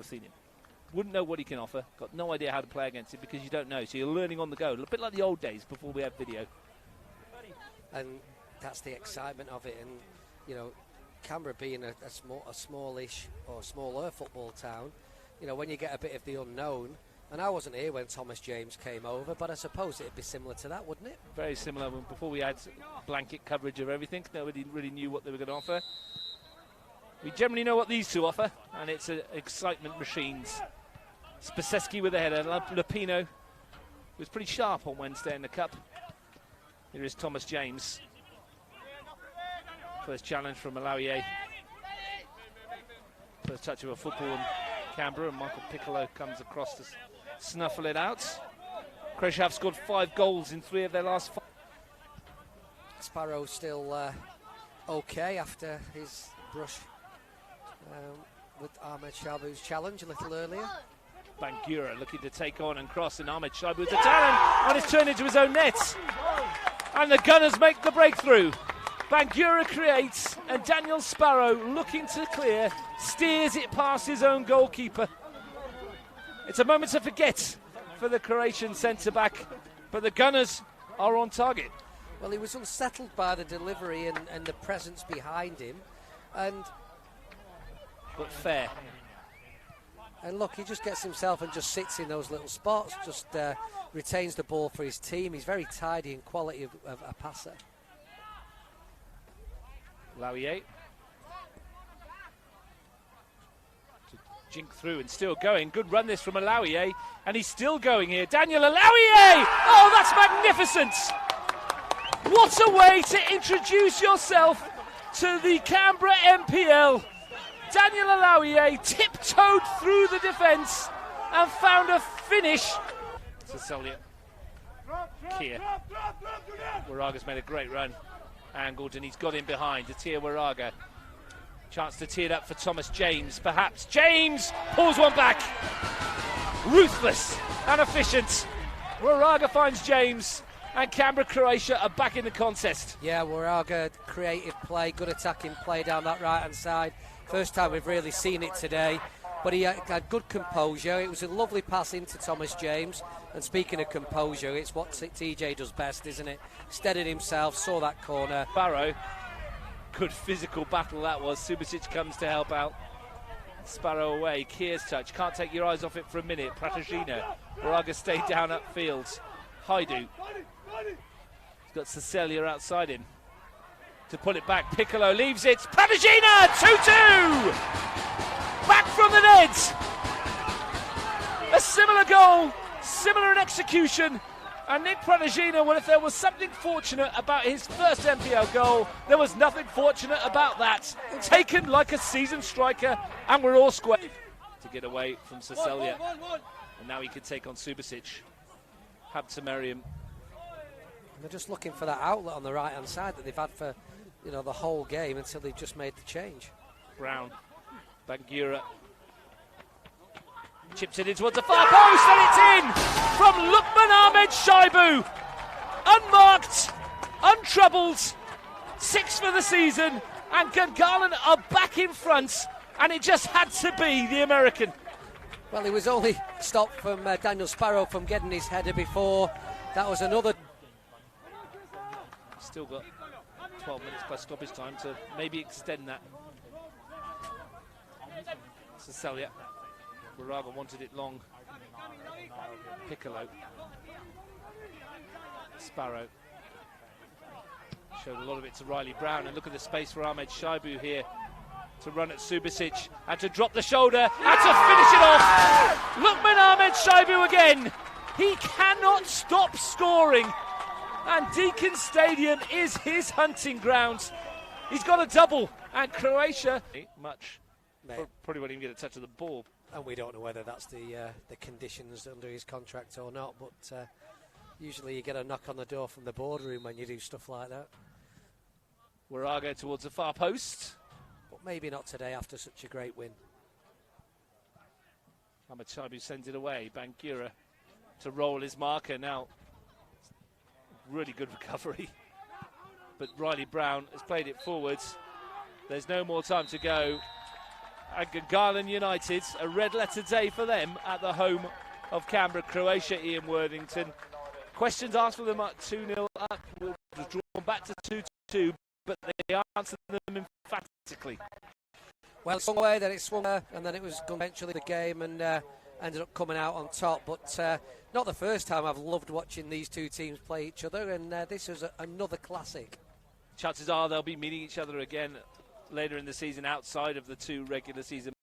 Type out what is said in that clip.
seen him. Wouldn't know what he can offer. Got no idea how to play against him because you don't know. So you're learning on the go. A bit like the old days before we had video. And that's the excitement of it. And, you know, Canberra being a smallish or smaller football town, you know, when you get a bit of the unknown, and I wasn't here when Thomas James came over, but I suppose it'd be similar to that, wouldn't it? Very similar. Before we had blanket coverage of everything, nobody really knew what they were going to offer. We generally know what these two offer, and it's excitement machines. Spaseski with a header. Lupino was pretty sharp on Wednesday in the Cup. Here is Thomas James. First challenge from Malawier. First touch of a football in Canberra, and Michael Piccolo comes across to snuffle it out. Croatia have scored 5 goals in 3 of their last 5. Sparrow still okay after his brush with Ahmed Shabu's challenge a little earlier. Bangura looking to take on and cross, and Ahmed Shabu with the talent, and it's turned into his own net. And the Gunners make the breakthrough. Bangura creates, and Daniel Sparrow, looking to clear, steers it past his own goalkeeper. It's a moment to forget for the Croatian centre-back, but the Gunners are on target. Well, he was unsettled by the delivery and the presence behind him, but fair. And look, he just gets himself and just sits in those little spots, just retains the ball for his team. He's very tidy and quality of a passer. Laouier to jink through and still going. Good run this from Laouier, and he's still going here. Daniel Laouier! Oh, that's magnificent! What a way to introduce yourself to the Canberra NPL. Daniel Laouier tiptoed through the defence and found a finish. Cecilia. Kia. Waraga's made a great run. Angled, and he's got in behind. Atia Waraga. Chance to tee it up for Thomas James, perhaps. James pulls one back. Ruthless and efficient. Waraga finds James, and Canberra Croatia are back in the contest. Yeah, Waraga, creative play, good attacking play down that right-hand side. First time we've really seen it today, but he had good composure. It was a lovely pass into Thomas James, and speaking of composure, it's what TJ does best, isn't it? Steadied himself, saw that corner. Sparrow, good physical battle that was. Subasic comes to help out. Sparrow away, Kier's touch, can't take your eyes off it for a minute. Pratagina, Waraga stayed down upfield. Haidu, he's got Cecilia outside him. To pull it back, Piccolo leaves it. Pratagina, 2-2! Back from the net! A similar goal, similar in execution. And Nick Pratagina, well, if there was something fortunate about his first NPL goal, there was nothing fortunate about that. Taken like a seasoned striker, and we're all square. To get away from Cecilia. And now he can take on Subasic. Habta Merriam. They're just looking for that outlet on the right-hand side that they've had for, you know, the whole game until they've just made the change. Brown, Bangura chips it in towards the far post, and it's in from Lukman Ahmed Shaibu. Unmarked, untroubled, 6 for the season, and Gungahlin are back in front, and it just had to be the American. Well, he was only stopped from Daniel Sparrow from getting his header before. That was another. Still got 12 minutes plus stoppage time to maybe extend that. Cecilia. Waraga wanted it long. Piccolo. Sparrow. Showed a lot of it to Riley Brown, and look at the space for Ahmed Shaibu here to run at Subasic and to drop the shoulder and to finish it off. Lukman Ahmed Shaibu again. He cannot stop scoring, and Deakin Stadium is his hunting ground. He's got a double, and Croatia probably won't even get a touch of the ball. And we don't know whether that's the conditions under his contract or not, but usually you get a knock on the door from the boardroom when you do stuff like that. Waraga towards the far post. But maybe not today after such a great win. Ahmed Shaibu sends it away. Bangura to roll his marker now. Really good recovery. But Riley Brown has played it forwards. There's no more time to go. And Gungahlin United, a red letter day for them at the home of Canberra Croatia, Ian Worthington. Questions asked for them at 2-0 up, was drawn back to 2-2, but they answered them emphatically. Well, it swung away, then it swung, and then it was eventually the game, and ended up coming out on top. But not the first time I've loved watching these two teams play each other, and this was another classic. Chances are they'll be meeting each other again later in the season outside of the two regular season